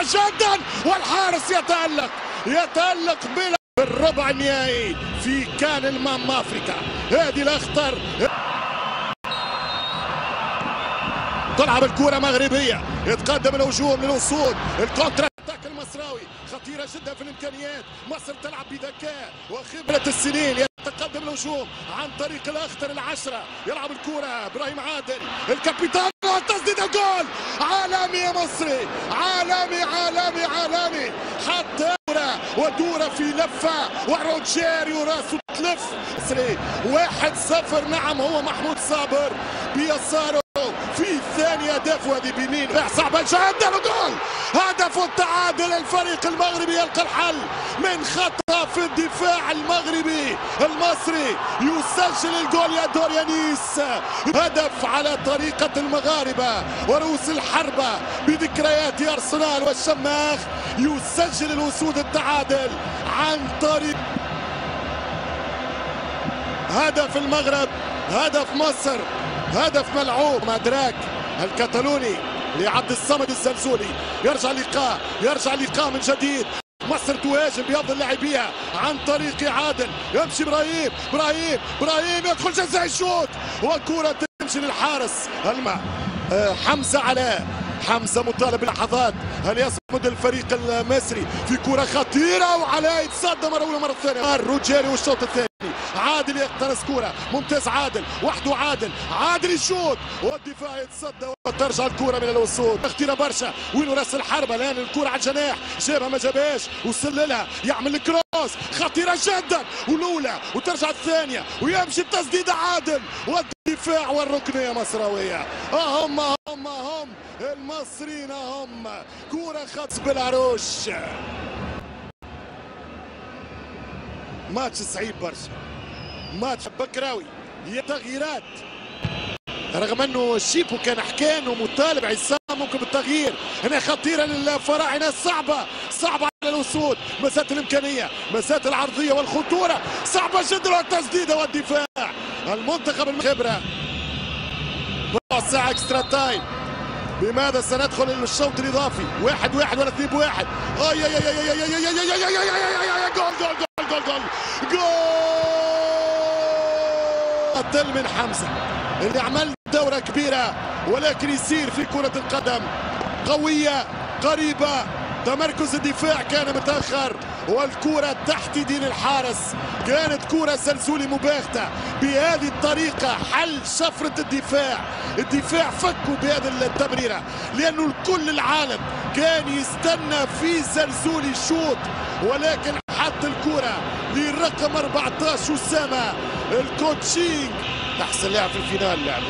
خطيرة جدا والحارس يتألق بالربع النهائي في كان المام افريكا. هذه الاخطر، تلعب الكرة مغربية، يتقدم الهجوم للوصول، الكونتر اتاك المصراوي خطيرة جدا في الامكانيات. مصر تلعب بذكاء وخبرة السنين، يتقدم الهجوم عن طريق الاخطر العشرة، يلعب الكرة ابراهيم عادل الكابيتان، تسديد الجول. عالمي يا مصري، عالمي عالمي عالمي. حتى ودورة في لفة وروجيريو راسه تلف. 1-0. نعم هو محمود صابر بيساره في ثاني هدف وهذه بيمينه صعبة جدا وجول. هدف التعادل. الفريق المغربي يلقى الحل من خطأ في الدفاع المغربي. المصري يسجل الجول يا دوريانيس. هدف على طريقة المغاربة ورؤوس الحربة بذكريات أرسنال والشماخ. يسجل الأسود التعادل عن طريق هدف المغرب، هدف مصر، هدف ملعوب. مدراك الكتالوني لعبد الصمد الزلزولي، يرجع لقاء من جديد. مصر تهاجم بيفضل لاعبيها عن طريق عادل، يمشي ابراهيم يدخل جزاء الشوط وكرة تمشي للحارس حمزة علاء. حمزة مطالب بلحظات، هل يصمد الفريق المصري في كرة خطيرة وعلاء يتصدى مرة أولى مرة ثانية. روجيريو والشوط الثاني، عادل يقتنص كرة، ممتاز وحده عادل يشوط والدفاع يتصدى وترجع الكرة من الوسط. خطيرة برشا، وينو راس الحربة الآن الكرة على الجناح، جابها ما جابهاش وصل لها، يعمل الكروس خطيرة جدا والأولى وترجع الثانية ويمشي التسديدة عادل والدفاع والركنية مصراوية. هم المصريين، هم كرة خط بالعروش. ماتش صعيب برشا، ماتش بكراوي. هي تغييرات رغم انه شيبو كان حكان ومطالب عصام ممكن بالتغيير. هنا خطيره للفراعنه، صعبه على الاسود، مساله الامكانيه، مساله العرضيه والخطوره صعبه جدا والتسديده والدفاع. المنتخب الخبره ساعه اكسترا تايم. بماذا سندخل الشوط الاضافي؟ 1-1 ولا 2-1؟ جول قتل من حمزة اللي عمل دورة كبيرة، ولكن يصير في كرة القدم قوية قريبة. تمركز الدفاع كان متأخر والكرة تحت دين الحارس. كانت كرة زلزولي مباغتة بهذه الطريقة، حل شفرة الدفاع فكوا بهذه التمريرة، لأنه الكل العالم كان يستنى في زلزولي الشوط، ولكن حط الكرة للرقم 14 أسامة الكوتشينج. أحسن لاعب في الفينال لاعب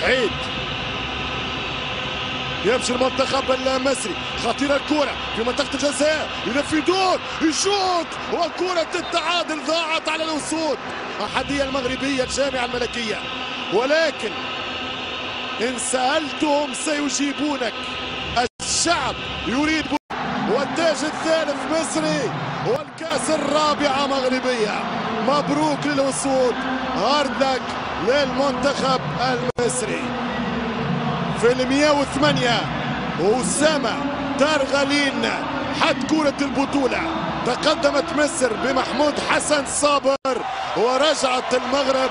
عيد. يمشي المنتخب المصري، خطيرة الكرة في منطقة الجزاء، يلف يدور يشوط وكرة التعادل ضاعت على الأسود. أحدية المغربية الجامعة الملكية، ولكن إن سألتهم سيجيبونك. الشعب يريد والتاج الثالث مصري والكأس الرابعة مغربية. مبروك للأسود، هارد لك للمنتخب المصري. في 108 أسامة ترغلين حد كرة البطولة. تقدمت مصر بمحمود حسن صابر ورجعت المغرب